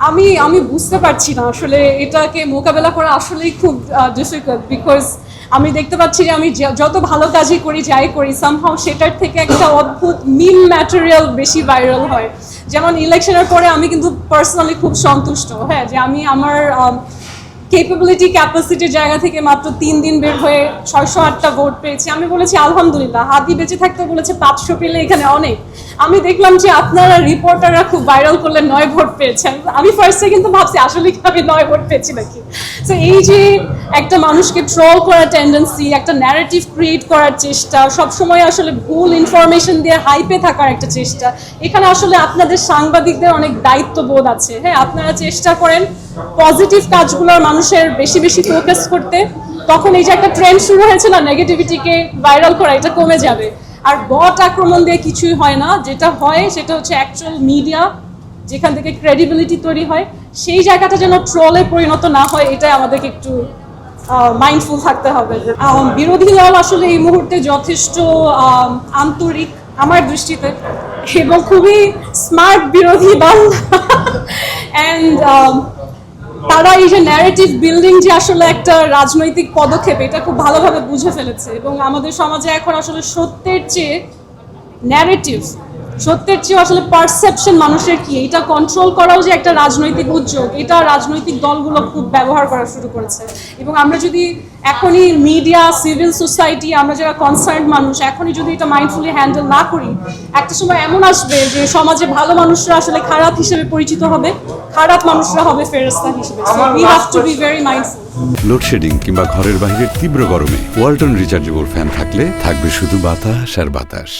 আমি আমি বুঝতে পারছি না আসলে এটাকে মোকাবেলা করা আসলেই খুব ডিফিকাল্ট, বিকজ আমি দেখতে পাচ্ছি যে আমি যত ভালো কাজই করি যাই করি সামহাও সেটার থেকে একটা অদ্ভুত মিম ম্যাটেরিয়াল বেশি ভাইরাল হয়। যেমন ইলেকশনের পরে আমি কিন্তু পার্সোনালি খুব সন্তুষ্ট, হ্যাঁ, যে আমি আমার কেপেবিলিটি ক্যাপাসিটির জায়গা থেকে মাত্র 3 দিন বের হয়ে 608টা ভোট পেয়েছি। আমি বলেছি আলহামদুলিল্লাহ, হাতি বেঁচে থাকতে বলেছে 500 পেলে এখানে অনেক। আমি দেখলাম যে আপনারা রিপোর্টাররা খুব ভাইরাল করলে 9 ভোট পেয়েছেন। আমি ফার্স্টে কিন্তু ভাবছি আসলে কি আমি 9 ভোট পেয়েছি নাকি। সো এই যে একটা মানুষকে ট্রল করার টেন্ডেন্সি, একটা ন্যারেটিভ ক্রিয়েট করার চেষ্টা, সবসময় আসলে ভুল ইনফরমেশন দিয়ে হাইপে থাকার একটা চেষ্টা, এখানে আসলে আপনাদের সাংবাদিকদের অনেক দায়িত্ববোধ আছে। হ্যাঁ, আপনারা চেষ্টা করেন পজিটিভ কাজগুলোর মানুষের বেশি বেশি ফোকাস করতে, তখন এই যে একটা ট্রেন্ড শুরু হয়েছে না নেগেটিভিটিকে ভাইরাল করা, এটা কমে যাবে। আর বট আক্রমণ দিয়ে কিছুই হয় না, যেটা হয় সেটা হচ্ছে অ্যাকচুয়াল মিডিয়া, যেখান থেকে ক্রেডিবিলিটি তৈরি হয়, সেই জায়গাটা যেন ট্রলে পরিণত না হয়, এটাই আমাদেরকে একটু মাইন্ডফুল থাকতে হবে। বিরোধী দল আসলে এই মুহূর্তে যথেষ্ট আন্তরিক আমার দৃষ্টিতে, এবং খুবই স্মার্ট বিরোধী দল। অ্যান্ড তারা এই যে ন্যারেটিভ বিল্ডিং যে আসলে একটা রাজনৈতিক পদক্ষেপ, এটা খুব ভালোভাবে বুঝে ফেলেছে। এবং আমাদের সমাজে এখন আসলে সত্যের চেয়ে ন্যারেটিভ, সত্যের চেয়ে আসলে পারসেপশন মানুষের কি, এটা কন্ট্রোল করাও যে একটা রাজনৈতিক উদ্যোগ, এটা রাজনৈতিক দলগুলো খুব ব্যবহার করা শুরু করেছে। এবং আমরা যদি এখনই মিডিয়া, সিভিল সোসাইটি, আমরা যারা কনসার্ন মানুষ এখনই যদি এটা মাইন্ডফুলি হ্যান্ডেল না করি, একটা সময় এমন আসবে যে সমাজে ভালো মানুষরা আসলে খারাপ হিসেবে পরিচিত হবে, খারাপ মানুষরা হবে ফেরেশতা হিসেবে। So we have to be very mindful. Load shedding কিংবা ঘরের বাইরের তীব্র গরমে ওয়ালটন রিচার্জেবল ফ্যান থাকলে থাকবে শুধু বাতাস আর বাতাস।